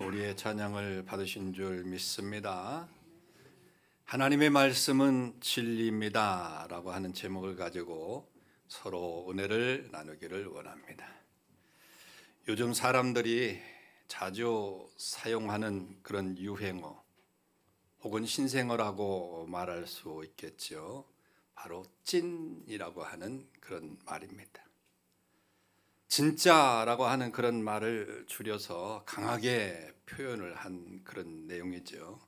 우리의 찬양을 받으신 줄 믿습니다. 하나님의 말씀은 진리입니다 라고 하는 제목을 가지고 서로 은혜를 나누기를 원합니다. 요즘 사람들이 자주 사용하는 그런 유행어 혹은 신생어라고 말할 수 있겠죠. 바로 찐이라고 하는 그런 말입니다. 진짜라고 하는 그런 말을 줄여서 강하게 표현을 한 그런 내용이죠.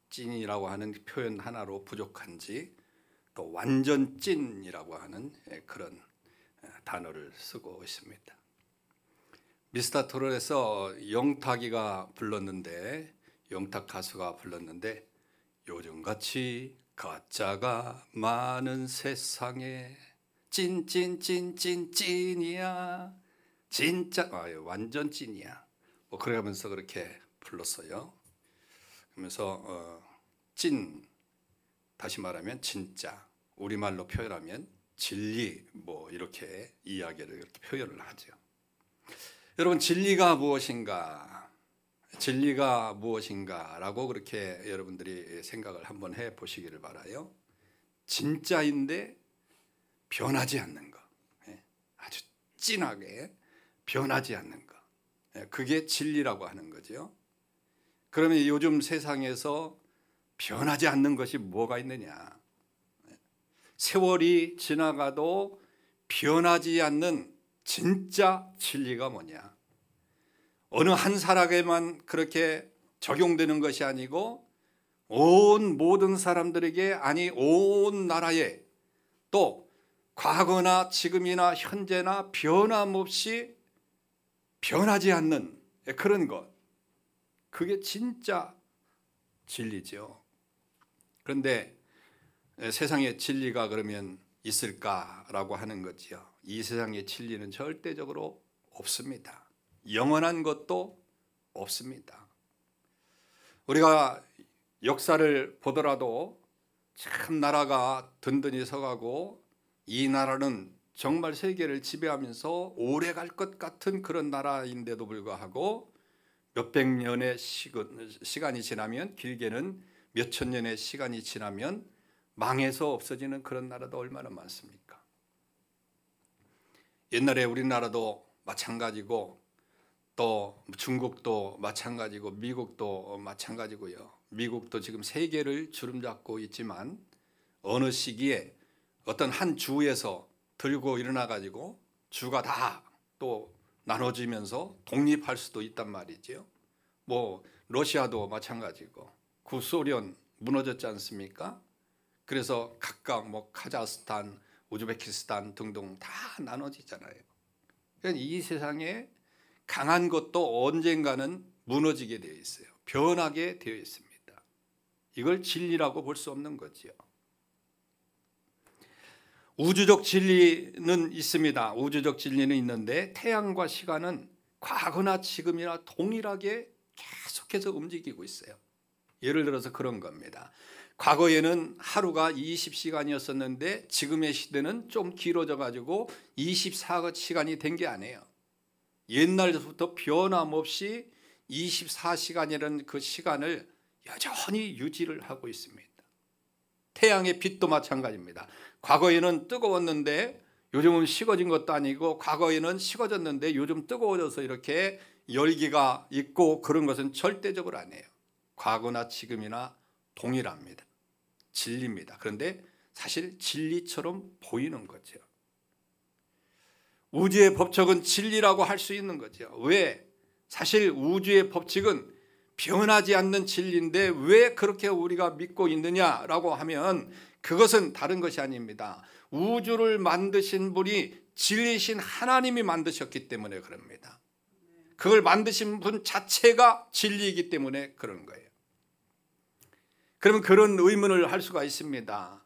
찐이라고 하는 표현 하나로 부족한지 또 완전 찐이라고 하는 그런 단어를 쓰고 있습니다. 미스터 트롯에서 영탁이가 불렀는데, 영탁 가수가 불렀는데, 요즘같이 가짜가 많은 세상에 찐이야 진짜 완전 찐이야 뭐 그러면서 그렇게 불렀어요. 그러면서 찐, 다시 말하면 진짜, 우리말로 표현하면 진리, 뭐 이렇게 이야기를 이렇게 표현을 하죠. 여러분, 진리가 무엇인가? 진리가 무엇인가라고 그렇게 여러분들이 생각을 한번 해 보시기를 바라요. 진짜인데 변하지 않는 것, 아주 진하게 변하지 않는 것, 그게 진리라고 하는 거죠. 그러면 요즘 세상에서 변하지 않는 것이 뭐가 있느냐? 세월이 지나가도 변하지 않는 진짜 진리가 뭐냐? 어느 한 사람에게만 그렇게 적용되는 것이 아니고 온 모든 사람들에게, 아니 온 나라에, 또 과거나 지금이나 현재나 변함없이 변하지 않는 그런 것, 그게 진짜 진리죠. 그런데 세상에 진리가 그러면 있을까라고 하는 거지요. 이 세상의 진리는 절대적으로 없습니다. 영원한 것도 없습니다. 우리가 역사를 보더라도 참 나라가 든든히 서가고 이 나라는 정말 세계를 지배하면서 오래 갈 것 같은 그런 나라인데도 불구하고 몇백 년의 시간이 지나면, 길게는 몇천 년의 시간이 지나면 망해서 없어지는 그런 나라도 얼마나 많습니까? 옛날에 우리나라도 마찬가지고, 또 중국도 마찬가지고, 미국도 마찬가지고요. 미국도 지금 세계를 주름잡고 있지만 어느 시기에 어떤 한 주에서 들고 일어나 가지고 주가 다 또 나눠지면서 독립할 수도 있단 말이죠. 뭐 러시아도 마찬가지고, 구소련 무너졌지 않습니까? 그래서 각각 뭐 카자흐스탄, 우즈베키스탄 등등 다 나눠지잖아요. 그러니까 이 세상에 강한 것도 언젠가는 무너지게 되어 있어요. 변하게 되어 있습니다. 이걸 진리라고 볼 수 없는 거지요. 우주적 진리는 있습니다. 우주적 진리는 있는데 태양과 시간은 과거나 지금이나 동일하게 계속해서 움직이고 있어요. 예를 들어서 그런 겁니다. 과거에는 하루가 20시간이었었는데 지금의 시대는 좀 길어져 가지고 24시간이 된 게 아니에요. 옛날부터 변함없이 24시간이라는 그 시간을 여전히 유지를 하고 있습니다. 태양의 빛도 마찬가지입니다. 과거에는 뜨거웠는데 요즘은 식어진 것도 아니고, 과거에는 식어졌는데 요즘 뜨거워져서 이렇게 열기가 있고, 그런 것은 절대적으로 아니에요. 과거나 지금이나 동일합니다. 진리입니다. 그런데 사실 진리처럼 보이는 거죠. 우주의 법칙은 진리라고 할 수 있는 거죠. 왜? 사실 우주의 법칙은 변하지 않는 진리인데 왜 그렇게 우리가 믿고 있느냐라고 하면, 그것은 다른 것이 아닙니다. 우주를 만드신 분이 진리신 하나님이 만드셨기 때문에 그럽니다. 그걸 만드신 분 자체가 진리이기 때문에 그런 거예요. 그러면 그런 의문을 할 수가 있습니다.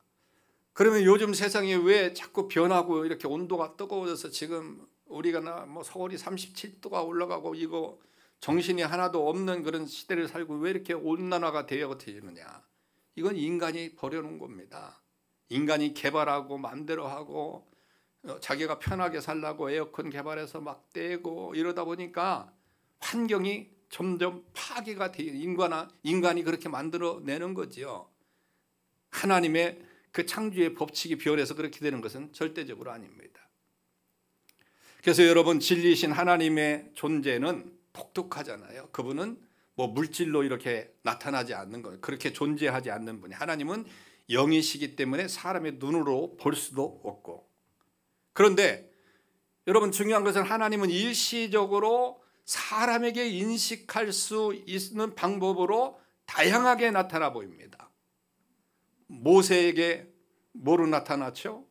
그러면 요즘 세상이 왜 자꾸 변하고 이렇게 온도가 뜨거워져서 지금 우리가 뭐 서울이 37도가 올라가고 이거 정신이 하나도 없는 그런 시대를 살고 왜 이렇게 온난화가 되어지느냐? 이건 인간이 버려놓은 겁니다. 인간이 개발하고 마음대로 하고 자기가 편하게 살라고 에어컨 개발해서 막 떼고 이러다 보니까 환경이 점점 파괴가 되어 인간이 그렇게 만들어내는 거지요. 하나님의 그 창조의 법칙이 변해서 그렇게 되는 것은 절대적으로 아닙니다. 그래서 여러분, 진리이신 하나님의 존재는 독특하잖아요. 그분은 뭐 물질로 이렇게 나타나지 않는 것, 그렇게 존재하지 않는 분이, 하나님은 영이시기 때문에 사람의 눈으로 볼 수도 없고. 그런데 여러분, 중요한 것은 하나님은 일시적으로 사람에게 인식할 수 있는 방법으로 다양하게 나타나 보입니다. 모세에게 뭐로 나타났죠?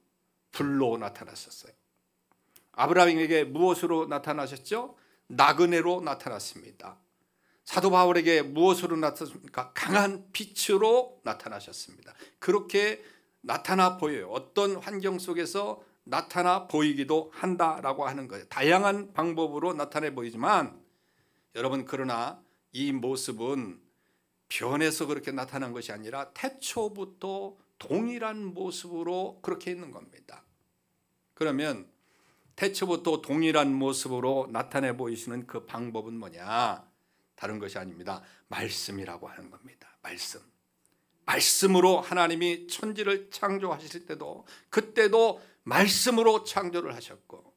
불로 나타났었어요. 아브라함에게 무엇으로 나타나셨죠? 나그네로 나타났습니다. 사도 바울에게 무엇으로 나타났습니까? 강한 빛으로 나타나셨습니다. 그렇게 나타나 보여요. 어떤 환경 속에서 나타나 보이기도 한다라고 하는 거예요. 다양한 방법으로 나타내 보이지만 여러분, 그러나 이 모습은 변해서 그렇게 나타난 것이 아니라 태초부터 동일한 모습으로 그렇게 있는 겁니다. 그러면 태초부터 동일한 모습으로 나타내 보이시는 그 방법은 뭐냐? 다른 것이 아닙니다. 말씀이라고 하는 겁니다. 말씀으로 하나님이 천지를 창조하실 때도 그때도 말씀으로 창조를 하셨고,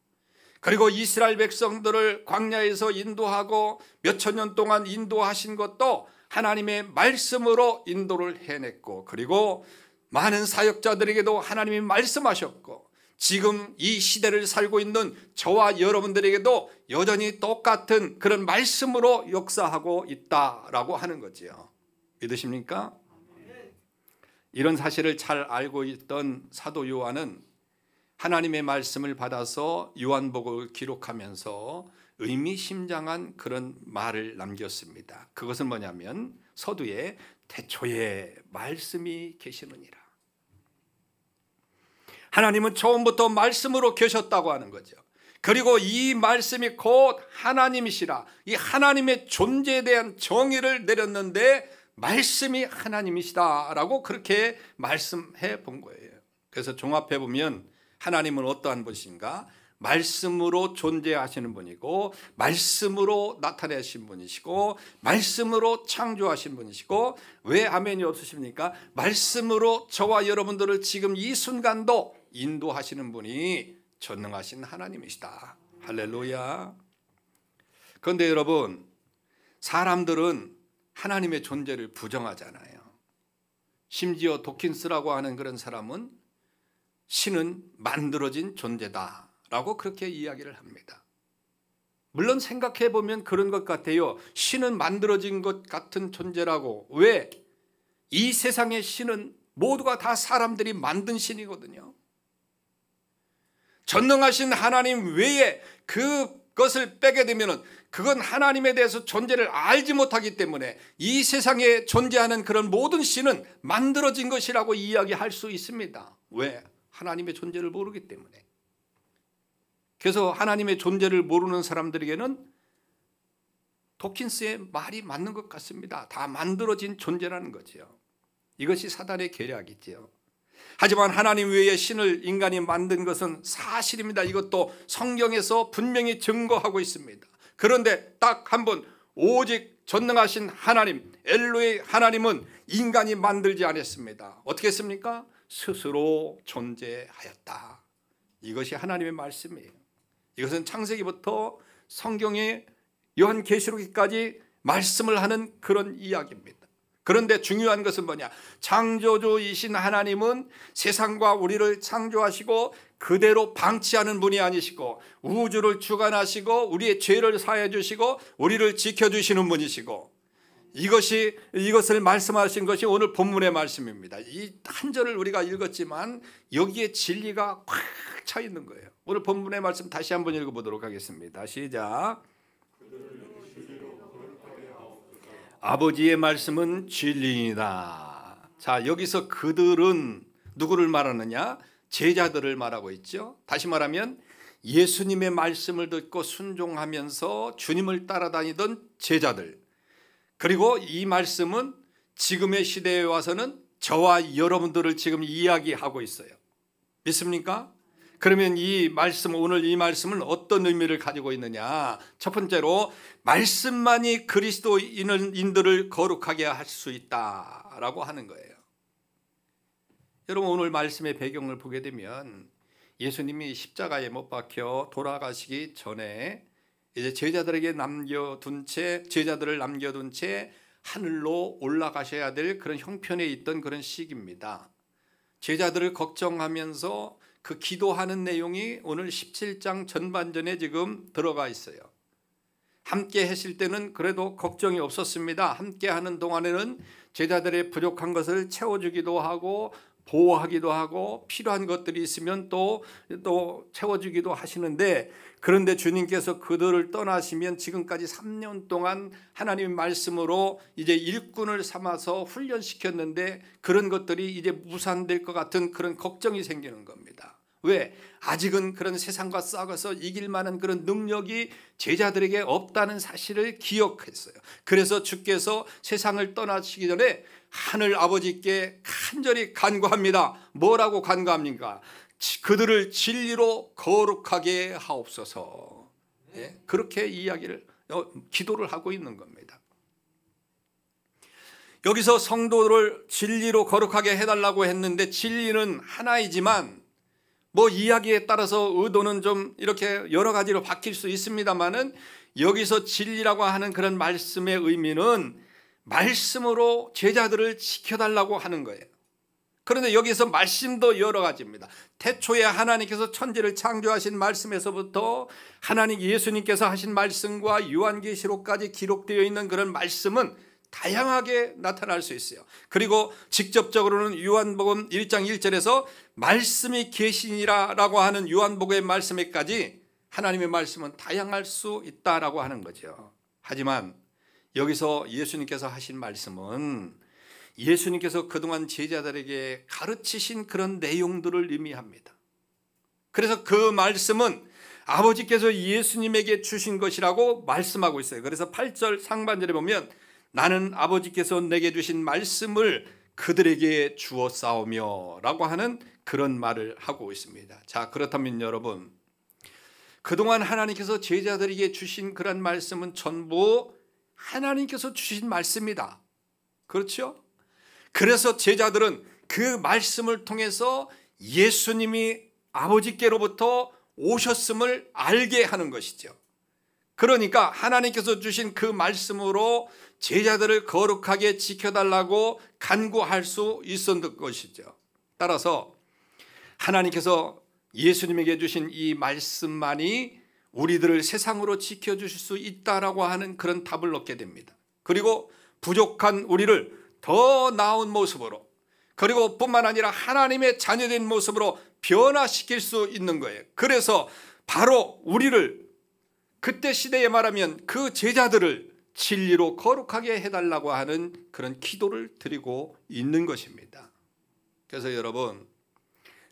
그리고 이스라엘 백성들을 광야에서 인도하고 몇천 년 동안 인도하신 것도 하나님의 말씀으로 인도를 해냈고, 그리고 많은 사역자들에게도 하나님이 말씀하셨고, 지금 이 시대를 살고 있는 저와 여러분들에게도 여전히 똑같은 그런 말씀으로 역사하고 있다라고 하는 거지요. 믿으십니까? 이런 사실을 잘 알고 있던 사도 요한은 하나님의 말씀을 받아서 요한복음을 기록하면서 의미심장한 그런 말을 남겼습니다. 그것은 뭐냐면 서두에 태초에 말씀이 계시느니라. 하나님은 처음부터 말씀으로 계셨다고 하는 거죠. 그리고 이 말씀이 곧 하나님이시라. 이 하나님의 존재에 대한 정의를 내렸는데 말씀이 하나님이시다라고 그렇게 말씀해 본 거예요. 그래서 종합해 보면 하나님은 어떠한 분이신가? 말씀으로 존재하시는 분이고, 말씀으로 나타내신 분이시고, 말씀으로 창조하신 분이시고, 왜 아멘이 없으십니까? 말씀으로 저와 여러분들을 지금 이 순간도 인도하시는 분이 전능하신 하나님이시다. 할렐루야. 그런데 여러분, 사람들은 하나님의 존재를 부정하잖아요. 심지어 도킨스라고 하는 그런 사람은 신은 만들어진 존재다라고 그렇게 이야기를 합니다. 물론 생각해 보면 그런 것 같아요. 신은 만들어진 것 같은 존재라고. 왜? 이 세상의 신은 모두가 다 사람들이 만든 신이거든요. 전능하신 하나님 외에 그것을 빼게 되면 그건 하나님에 대해서 존재를 알지 못하기 때문에 이 세상에 존재하는 그런 모든 신은 만들어진 것이라고 이야기할 수 있습니다. 왜? 하나님의 존재를 모르기 때문에. 그래서 하나님의 존재를 모르는 사람들에게는 도킨스의 말이 맞는 것 같습니다. 다 만들어진 존재라는 거죠. 이것이 사단의 계략이지요. 하지만 하나님 외에 신을 인간이 만든 것은 사실입니다. 이것도 성경에서 분명히 증거하고 있습니다. 그런데 딱 한 번, 오직 전능하신 하나님, 엘로의 하나님은 인간이 만들지 않았습니다. 어떻게 했습니까? 스스로 존재하였다. 이것이 하나님의 말씀이에요. 이것은 창세기부터 성경의 요한계시록까지 말씀을 하는 그런 이야기입니다. 그런데 중요한 것은 뭐냐? 창조주이신 하나님은 세상과 우리를 창조하시고 그대로 방치하는 분이 아니시고, 우주를 주관하시고 우리의 죄를 사해 주시고 우리를 지켜주시는 분이시고, 이것을 말씀하신 것이 오늘 본문의 말씀입니다. 이 한 절을 우리가 읽었지만 여기에 진리가 꽉 차 있는 거예요. 오늘 본문의 말씀 다시 한번 읽어보도록 하겠습니다. 시작. 아버지의 말씀은 진리이다. 자, 여기서 그들은 누구를 말하느냐? 제자들을 말하고 있죠. 다시 말하면 예수님의 말씀을 듣고 순종하면서 주님을 따라다니던 제자들, 그리고 이 말씀은 지금의 시대에 와서는 저와 여러분들을 지금 이야기하고 있어요. 믿습니까? 그러면 이 말씀, 오늘 이 말씀은 어떤 의미를 가지고 있느냐? 첫 번째로 말씀만이 그리스도인들을 거룩하게 할 수 있다라고 하는 거예요. 여러분, 오늘 말씀의 배경을 보게 되면 예수님이 십자가에 못 박혀 돌아가시기 전에 이제 제자들을 남겨둔 채 하늘로 올라가셔야 될 그런 형편에 있던 그런 시기입니다. 제자들을 걱정하면서 그 기도하는 내용이 오늘 17장 전반전에 지금 들어가 있어요. 함께 했을 때는 그래도 걱정이 없었습니다. 함께 하는 동안에는 제자들의 부족한 것을 채워주기도 하고 보호하기도 하고 필요한 것들이 있으면 또 채워주기도 하시는데, 그런데 주님께서 그들을 떠나시면 지금까지 3년 동안 하나님의 말씀으로 이제 일꾼을 삼아서 훈련시켰는데 그런 것들이 이제 무산될 것 같은 그런 걱정이 생기는 겁니다. 왜? 아직은 그런 세상과 싸워서 이길 만한 그런 능력이 제자들에게 없다는 사실을 기억했어요. 그래서 주께서 세상을 떠나시기 전에 하늘 아버지께 간절히 간구합니다. 뭐라고 간구합니까? 그들을 진리로 거룩하게 하옵소서. 그렇게 이야기를 기도를 하고 있는 겁니다. 여기서 성도를 진리로 거룩하게 해달라고 했는데 진리는 하나이지만 뭐 이야기에 따라서 의도는 좀 이렇게 여러 가지로 바뀔 수 있습니다만은, 여기서 진리라고 하는 그런 말씀의 의미는 말씀으로 제자들을 지켜달라고 하는 거예요. 그런데 여기서 말씀도 여러 가지입니다. 태초에 하나님께서 천지를 창조하신 말씀에서부터 하나님 예수님께서 하신 말씀과 요한계시록까지 기록되어 있는 그런 말씀은 다양하게 나타날 수 있어요. 그리고 직접적으로는 요한복음 1장 1절에서 말씀이 계시니라라고 하는 요한복음의 말씀에까지 하나님의 말씀은 다양할 수 있다라고 하는 거죠. 하지만 여기서 예수님께서 하신 말씀은 예수님께서 그동안 제자들에게 가르치신 그런 내용들을 의미합니다. 그래서 그 말씀은 아버지께서 예수님에게 주신 것이라고 말씀하고 있어요. 그래서 8절 상반절에 보면 나는 아버지께서 내게 주신 말씀을 그들에게 주었사오며 라고 하는 그런 말을 하고 있습니다. 자, 그렇다면 여러분, 그동안 하나님께서 제자들에게 주신 그런 말씀은 전부 하나님께서 주신 말씀이다. 그렇죠? 그래서 제자들은 그 말씀을 통해서 예수님이 아버지께로부터 오셨음을 알게 하는 것이죠. 그러니까 하나님께서 주신 그 말씀으로 제자들을 거룩하게 지켜달라고 간구할 수 있었던 것이죠. 따라서 하나님께서 예수님에게 주신 이 말씀만이 우리들을 세상으로 지켜주실 수 있다라고 하는 그런 답을 얻게 됩니다. 그리고 부족한 우리를 더 나은 모습으로, 그리고 뿐만 아니라 하나님의 자녀된 모습으로 변화시킬 수 있는 거예요. 그래서 바로 우리를 그때 시대에 말하면 그 제자들을 진리로 거룩하게 해달라고 하는 그런 기도를 드리고 있는 것입니다. 그래서 여러분,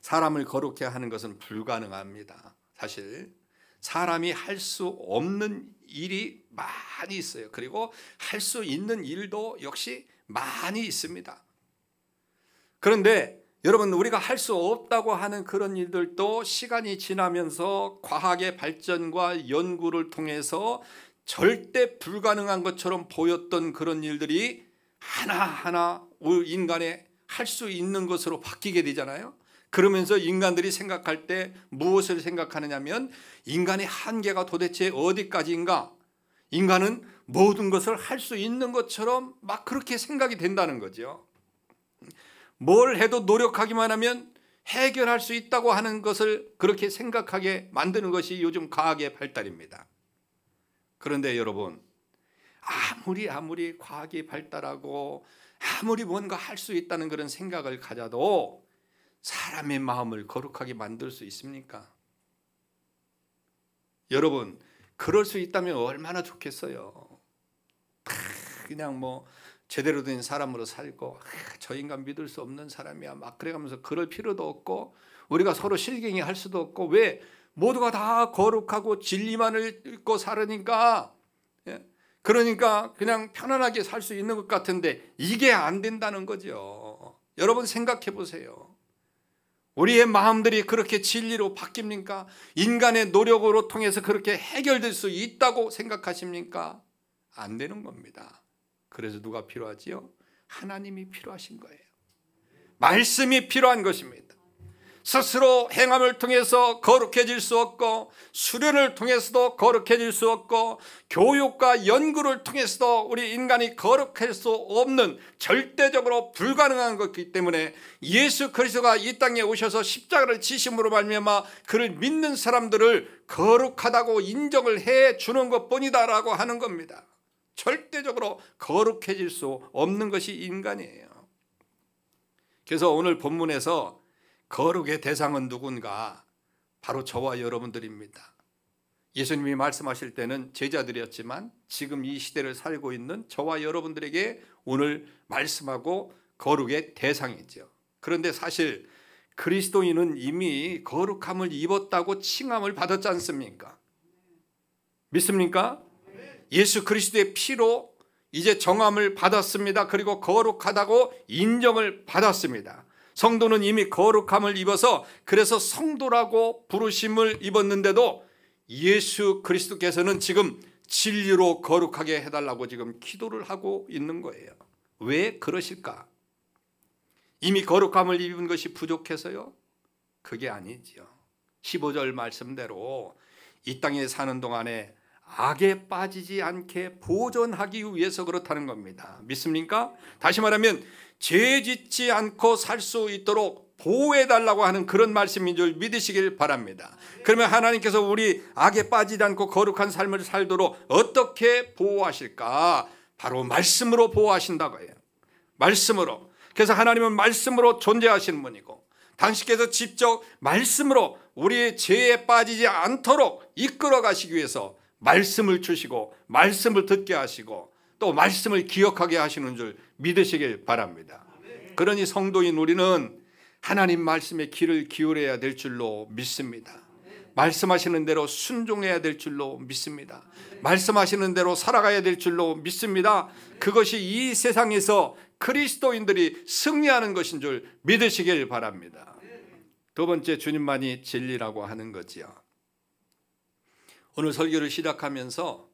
사람을 거룩해 하는 것은 불가능합니다. 사실 사람이 할 수 없는 일이 많이 있어요. 그리고 할 수 있는 일도 역시 많이 있습니다. 그런데 여러분, 우리가 할 수 없다고 하는 그런 일들도 시간이 지나면서 과학의 발전과 연구를 통해서 절대 불가능한 것처럼 보였던 그런 일들이 하나하나 인간의 할 수 있는 것으로 바뀌게 되잖아요. 그러면서 인간들이 생각할 때 무엇을 생각하느냐면 인간의 한계가 도대체 어디까지인가? 인간은 모든 것을 할 수 있는 것처럼 막 그렇게 생각이 된다는 거죠. 뭘 해도 노력하기만 하면 해결할 수 있다고 하는 것을 그렇게 생각하게 만드는 것이 요즘 과학의 발달입니다. 그런데 여러분, 아무리 과학이 발달하고 아무리 뭔가 할 수 있다는 그런 생각을 가져도 사람의 마음을 거룩하게 만들 수 있습니까? 여러분, 그럴 수 있다면 얼마나 좋겠어요. 그냥 뭐 제대로 된 사람으로 살고 저 인간 믿을 수 없는 사람이야 막 그래가면서 그럴 필요도 없고 우리가 서로 실갱이 할 수도 없고, 왜? 모두가 다 거룩하고 진리만을 읽고 살으니까, 그러니까 그냥 편안하게 살 수 있는 것 같은데 이게 안 된다는 거죠. 여러분 생각해 보세요. 우리의 마음들이 그렇게 진리로 바뀝니까? 인간의 노력으로 통해서 그렇게 해결될 수 있다고 생각하십니까? 안 되는 겁니다. 그래서 누가 필요하지요? 하나님이 필요하신 거예요. 말씀이 필요한 것입니다. 스스로 행함을 통해서 거룩해질 수 없고, 수련을 통해서도 거룩해질 수 없고, 교육과 연구를 통해서도 우리 인간이 거룩할 수 없는, 절대적으로 불가능한 것이기 때문에 예수 그리스도가 이 땅에 오셔서 십자가를 지심으로 말미암아 그를 믿는 사람들을 거룩하다고 인정을 해 주는 것뿐이다라고 하는 겁니다. 절대적으로 거룩해질 수 없는 것이 인간이에요. 그래서 오늘 본문에서 거룩의 대상은 누군가? 바로 저와 여러분들입니다. 예수님이 말씀하실 때는 제자들이었지만 지금 이 시대를 살고 있는 저와 여러분들에게 오늘 말씀하고 거룩의 대상이죠. 그런데 사실 그리스도인은 이미 거룩함을 입었다고 칭함을 받았지 않습니까? 믿습니까? 예수 그리스도의 피로 이제 정함을 받았습니다. 그리고 거룩하다고 인정을 받았습니다. 성도는 이미 거룩함을 입어서 그래서 성도라고 부르심을 입었는데도 예수 그리스도께서는 지금 진리로 거룩하게 해달라고 지금 기도를 하고 있는 거예요. 왜 그러실까? 이미 거룩함을 입은 것이 부족해서요? 그게 아니지요. 15절 말씀대로 이 땅에 사는 동안에 악에 빠지지 않게 보존하기 위해서 그렇다는 겁니다. 믿습니까? 다시 말하면 죄 짓지 않고 살 수 있도록 보호해달라고 하는 그런 말씀인 줄 믿으시길 바랍니다. 그러면 하나님께서 우리 악에 빠지지 않고 거룩한 삶을 살도록 어떻게 보호하실까? 바로 말씀으로 보호하신다고 해요. 말씀으로. 그래서 하나님은 말씀으로 존재하시는 분이고, 당신께서 직접 말씀으로 우리의 죄에 빠지지 않도록 이끌어 가시기 위해서 말씀을 주시고 말씀을 듣게 하시고 또 말씀을 기억하게 하시는 줄 믿으시길 바랍니다. 그러니 성도인 우리는 하나님 말씀에 귀를 기울여야 될 줄로 믿습니다. 말씀하시는 대로 순종해야 될 줄로 믿습니다. 말씀하시는 대로 살아가야 될 줄로 믿습니다. 그것이 이 세상에서 그리스도인들이 승리하는 것인 줄 믿으시길 바랍니다. 두 번째, 주님만이 진리라고 하는 거지요. 오늘 설교를 시작하면서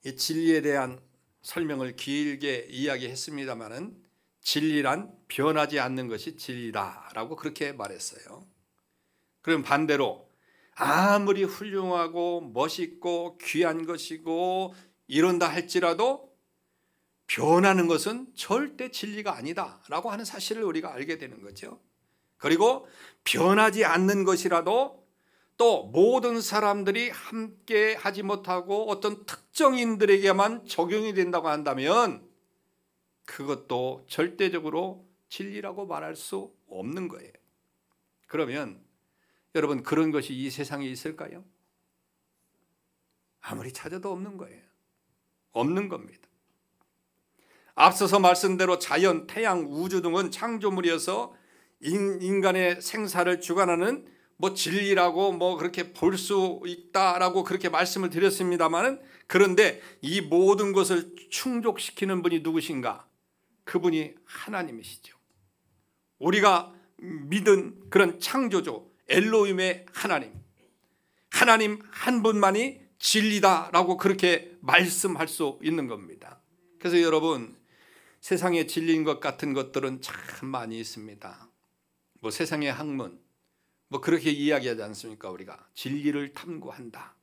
이 진리에 대한 설명을 길게 이야기했습니다마는 진리란 변하지 않는 것이 진리다라고 그렇게 말했어요. 그럼 반대로 아무리 훌륭하고 멋있고 귀한 것이고 이런다 할지라도 변하는 것은 절대 진리가 아니다라고 하는 사실을 우리가 알게 되는 거죠. 그리고 변하지 않는 것이라도 또 모든 사람들이 함께 하지 못하고 어떤 특정인들에게만 적용이 된다고 한다면 그것도 절대적으로 진리라고 말할 수 없는 거예요. 그러면 여러분, 그런 것이 이 세상에 있을까요? 아무리 찾아도 없는 거예요. 없는 겁니다. 앞서서 말씀대로 자연, 태양, 우주 등은 창조물이어서 인간의 생사를 주관하는 진리라고 그렇게 볼 수 있다라고 그렇게 말씀을 드렸습니다만, 그런데 이 모든 것을 충족시키는 분이 누구신가? 그분이 하나님이시죠. 우리가 믿은 그런 창조주 엘로힘의 하나님 한 분만이 진리다라고 그렇게 말씀할 수 있는 겁니다. 그래서 여러분, 세상에 진리인 것 같은 것들은 참 많이 있습니다. 세상의 학문 그렇게 이야기하지 않습니까? 우리가 진리를 탐구한다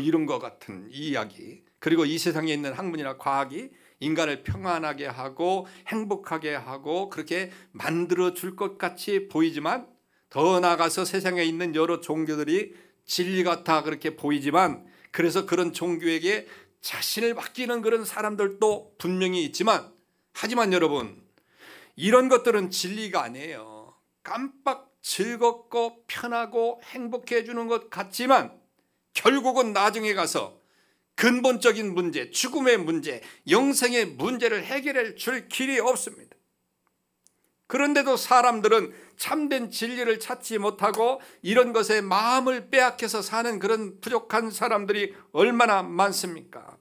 이런 것 같은 이야기. 그리고 이 세상에 있는 학문이나 과학이 인간을 평안하게 하고 행복하게 하고 그렇게 만들어 줄 것 같이 보이지만, 더 나아가서 세상에 있는 여러 종교들이 진리 같아 그렇게 보이지만, 그래서 그런 종교에게 자신을 맡기는 그런 사람들도 분명히 있지만, 하지만 여러분, 이런 것들은 진리가 아니에요. 깜빡 즐겁고 편하고 행복해 해주는 것 같지만 결국은 나중에 가서 근본적인 문제, 죽음의 문제, 영생의 문제를 해결해 줄 길이 없습니다. 그런데도 사람들은 참된 진리를 찾지 못하고 이런 것에 마음을 빼앗겨서 사는 그런 부족한 사람들이 얼마나 많습니까?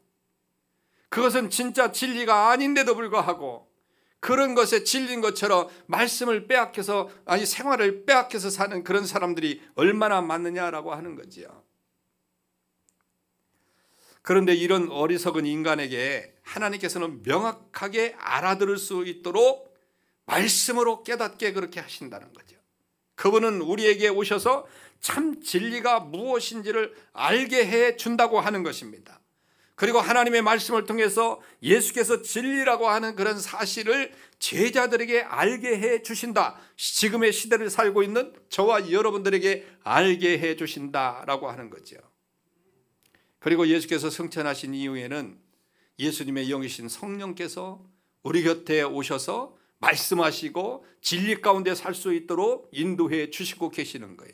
그것은 진짜 진리가 아닌데도 불구하고 그런 것에 질린 것처럼 말씀을 빼앗겨서 생활을 빼앗겨서 사는 그런 사람들이 얼마나 많느냐라고 하는 거지요. 그런데 이런 어리석은 인간에게 하나님께서는 명확하게 알아들을 수 있도록 말씀으로 깨닫게 그렇게 하신다는 거죠. 그분은 우리에게 오셔서 참 진리가 무엇인지를 알게 해 준다고 하는 것입니다. 그리고 하나님의 말씀을 통해서 예수께서 진리라고 하는 그런 사실을 제자들에게 알게 해 주신다. 지금의 시대를 살고 있는 저와 여러분들에게 알게 해 주신다라고 하는 거죠. 그리고 예수께서 승천하신 이후에는 예수님의 영이신 성령께서 우리 곁에 오셔서 말씀하시고 진리 가운데 살 수 있도록 인도해 주시고 계시는 거예요.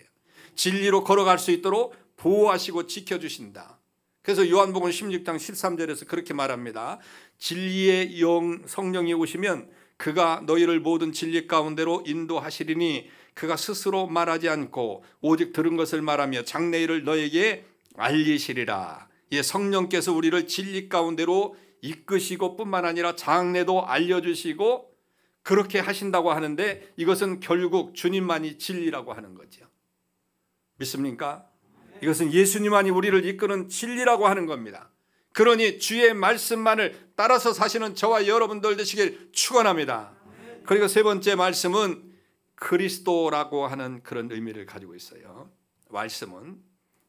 진리로 걸어갈 수 있도록 보호하시고 지켜주신다. 그래서 요한복음 16장 13절에서 그렇게 말합니다. 진리의 영 성령이 오시면 그가 너희를 모든 진리 가운데로 인도하시리니 그가 스스로 말하지 않고 오직 들은 것을 말하며 장래일을 너에게 알리시리라. 예, 성령께서 우리를 진리 가운데로 이끄시고 뿐만 아니라 장래도 알려주시고 그렇게 하신다고 하는데 이것은 결국 주님만이 진리라고 하는 거죠. 믿습니까? 이것은 예수님만이 우리를 이끄는 진리라고 하는 겁니다. 그러니 주의 말씀만을 따라서 사시는 저와 여러분들 되시길 축원합니다. 그리고 세 번째 말씀은 그리스도라고 하는 그런 의미를 가지고 있어요. 말씀은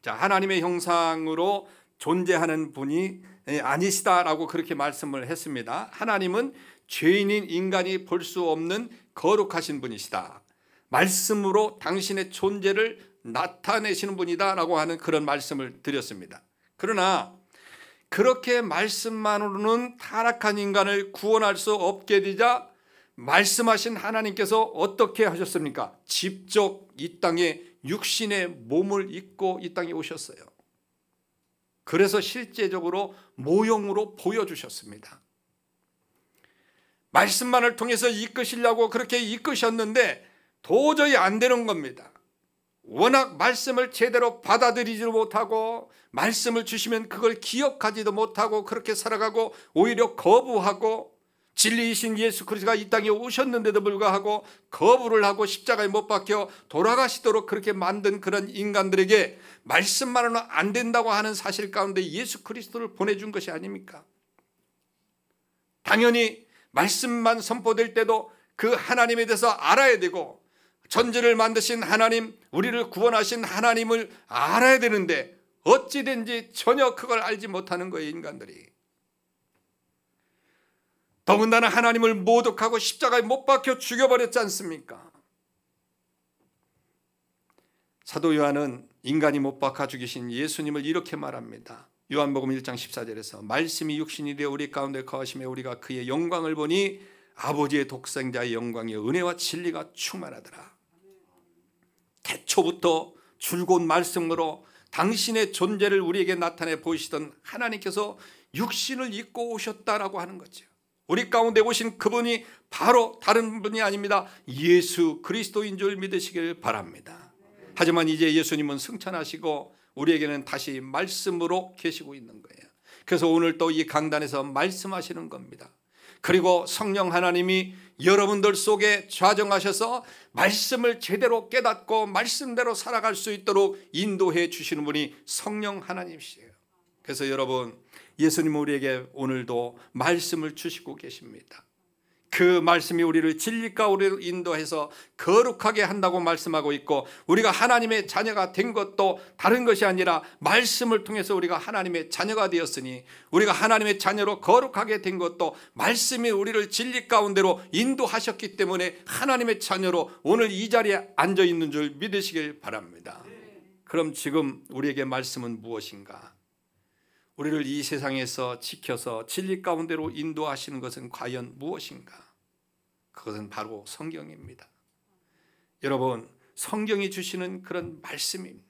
하나님의 형상으로 존재하는 분이 아니시다라고 그렇게 말씀을 했습니다. 하나님은 죄인인 인간이 볼 수 없는 거룩하신 분이시다. 말씀으로 당신의 존재를 나타내시는 분이다라고 하는 그런 말씀을 드렸습니다. 그러나 그렇게 말씀만으로는 타락한 인간을 구원할 수 없게 되자 말씀하신 하나님께서 어떻게 하셨습니까? 직접 이 땅에 육신의 몸을 입고 이 땅에 오셨어요. 그래서 실제적으로 모형으로 보여주셨습니다. 말씀만을 통해서 이끄시려고 그렇게 이끄셨는데 도저히 안 되는 겁니다. 워낙 말씀을 제대로 받아들이지 못하고 말씀을 주시면 그걸 기억하지도 못하고 그렇게 살아가고 오히려 거부하고 진리이신 예수 그리스도가 이 땅에 오셨는데도 불구하고 거부를 하고 십자가에 못 박혀 돌아가시도록 그렇게 만든 그런 인간들에게 말씀만으로는 안 된다고 하는 사실 가운데 예수 그리스도를 보내준 것이 아닙니까? 당연히 말씀만 선포될 때도 그 하나님에 대해서 알아야 되고 천지를 만드신 하나님, 우리를 구원하신 하나님을 알아야 되는데 어찌된지 전혀 그걸 알지 못하는 거예요, 인간들이. 더군다나 하나님을 모독하고 십자가에 못 박혀 죽여버렸지 않습니까? 사도 요한은 인간이 못 박아 죽이신 예수님을 이렇게 말합니다. 요한복음 1장 14절에서 말씀이 육신이 되어 우리 가운데 거하시며 우리가 그의 영광을 보니 아버지의 독생자의 영광의 은혜와 진리가 충만하더라. 태초부터 줄곧 말씀으로 당신의 존재를 우리에게 나타내 보이시던 하나님께서 육신을 입고 오셨다라고 하는 거죠. 우리 가운데 오신 그분이 바로 다른 분이 아닙니다. 예수 그리스도인 줄 믿으시길 바랍니다. 하지만 이제 예수님은 승천하시고 우리에게는 다시 말씀으로 계시고 있는 거예요. 그래서 오늘 또 이 강단에서 말씀하시는 겁니다. 그리고 성령 하나님이 여러분들 속에 좌정하셔서 말씀을 제대로 깨닫고 말씀대로 살아갈 수 있도록 인도해 주시는 분이 성령 하나님이시에요. 그래서 여러분, 예수님은 우리에게 오늘도 말씀을 주시고 계십니다. 그 말씀이 우리를 진리 가운데로 인도해서 거룩하게 한다고 말씀하고 있고, 우리가 하나님의 자녀가 된 것도 다른 것이 아니라 말씀을 통해서 우리가 하나님의 자녀가 되었으니, 우리가 하나님의 자녀로 거룩하게 된 것도 말씀이 우리를 진리 가운데로 인도하셨기 때문에 하나님의 자녀로 오늘 이 자리에 앉아 있는 줄 믿으시길 바랍니다. 그럼 지금 우리에게 말씀은 무엇인가? 우리를 이 세상에서 지켜서 진리 가운데로 인도하시는 것은 과연 무엇인가? 그것은 바로 성경입니다. 여러분, 성경이 주시는 그런 말씀입니다.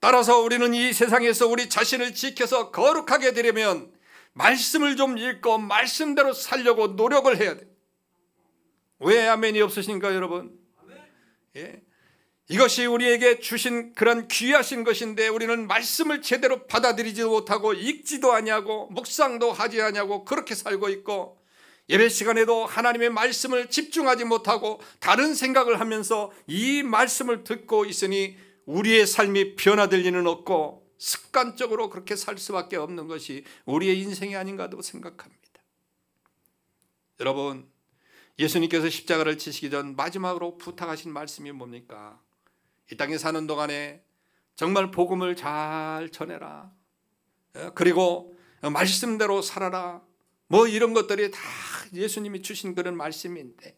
따라서 우리는 이 세상에서 우리 자신을 지켜서 거룩하게 되려면 말씀을 좀 읽고 말씀대로 살려고 노력을 해야 돼요. 왜 아멘이 없으신가 여러분? 예. 이것이 우리에게 주신 그런 귀하신 것인데 우리는 말씀을 제대로 받아들이지 못하고 읽지도 아니하고 묵상도 하지 아니하고 그렇게 살고 있고, 예배 시간에도 하나님의 말씀을 집중하지 못하고 다른 생각을 하면서 이 말씀을 듣고 있으니 우리의 삶이 변화될 리는 없고 습관적으로 그렇게 살 수밖에 없는 것이 우리의 인생이 아닌가도 생각합니다. 여러분, 예수님께서 십자가를 지시기 전 마지막으로 부탁하신 말씀이 뭡니까? 이 땅에 사는 동안에 정말 복음을 잘 전해라. 그리고 말씀대로 살아라. 뭐 이런 것들이 다 예수님이 주신 그런 말씀인데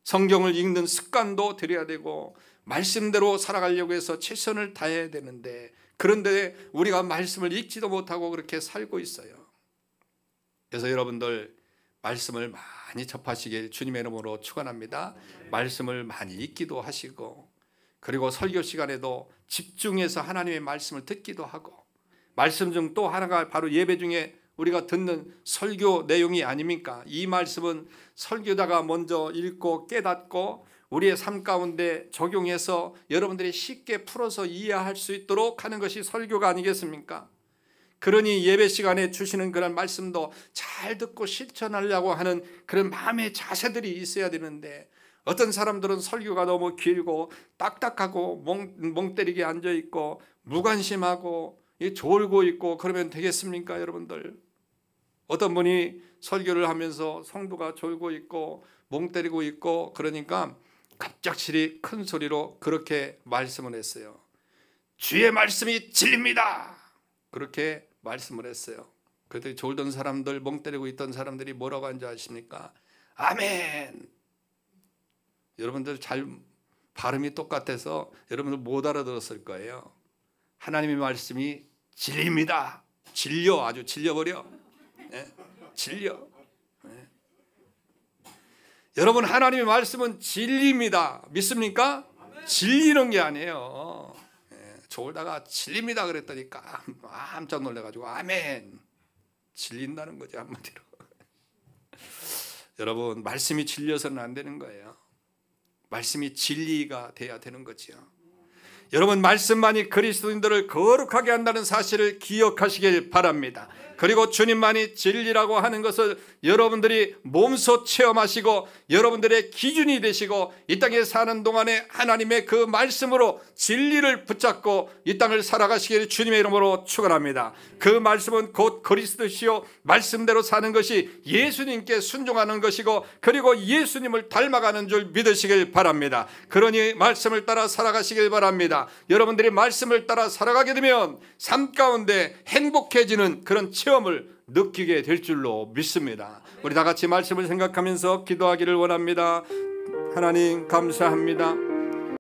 성경을 읽는 습관도 들여야 되고 말씀대로 살아가려고 해서 최선을 다해야 되는데 그런데 우리가 말씀을 읽지도 못하고 그렇게 살고 있어요. 그래서 여러분들 말씀을 많이 접하시길 주님의 이름으로 축원합니다. 말씀을 많이 읽기도 하시고 그리고 설교 시간에도 집중해서 하나님의 말씀을 듣기도 하고 말씀 중 또 하나가 바로 예배 중에 우리가 듣는 설교 내용이 아닙니까? 이 말씀은 설교자가 먼저 읽고 깨닫고 우리의 삶 가운데 적용해서 여러분들이 쉽게 풀어서 이해할 수 있도록 하는 것이 설교가 아니겠습니까? 그러니 예배 시간에 주시는 그런 말씀도 잘 듣고 실천하려고 하는 그런 마음의 자세들이 있어야 되는데 어떤 사람들은 설교가 너무 길고 딱딱하고 멍 때리게 앉아있고 무관심하고 졸고 있고 그러면 되겠습니까 여러분들? 어떤 분이 설교를 하면서 성도가 졸고 있고 멍 때리고 있고 그러니까 갑작스레 큰 소리로 그렇게 말씀을 했어요. 주의 말씀이 진리입니다. 그렇게 말씀을 했어요. 그때 졸던 사람들, 멍 때리고 있던 사람들이 뭐라고 한지 아십니까? 아멘. 여러분들 잘 발음이 똑같아서 여러분들 못 알아들었을 거예요. 하나님의 말씀이 진리입니다. 진려, 아주 질려버려. 네? 진려. 네. 여러분 하나님의 말씀은 진리입니다. 믿습니까? 진리는 게 아니에요. 네. 졸다가 진리입니다 그랬더니 깜짝 놀라가지고 아멘. 진린다는 거죠 한마디로. 여러분 말씀이 진려서는 안 되는 거예요. 말씀이 진리가 돼야 되는 거죠. 여러분 말씀만이 그리스도인들을 거룩하게 한다는 사실을 기억하시길 바랍니다. 그리고 주님만이 진리라고 하는 것을 여러분들이 몸소 체험하시고 여러분들의 기준이 되시고 이 땅에 사는 동안에 하나님의 그 말씀으로 진리를 붙잡고 이 땅을 살아가시길 주님의 이름으로 축원합니다. 그 말씀은 곧 그리스도시요 말씀대로 사는 것이 예수님께 순종하는 것이고 그리고 예수님을 닮아가는 줄 믿으시길 바랍니다. 그러니 말씀을 따라 살아가시길 바랍니다. 여러분들이 말씀을 따라 살아가게 되면 삶 가운데 행복해지는 그런 체험을 느끼게 될 줄로 믿습니다. 우리 다 같이 말씀을 생각하면서 기도하기를 원합니다. 하나님 감사합니다.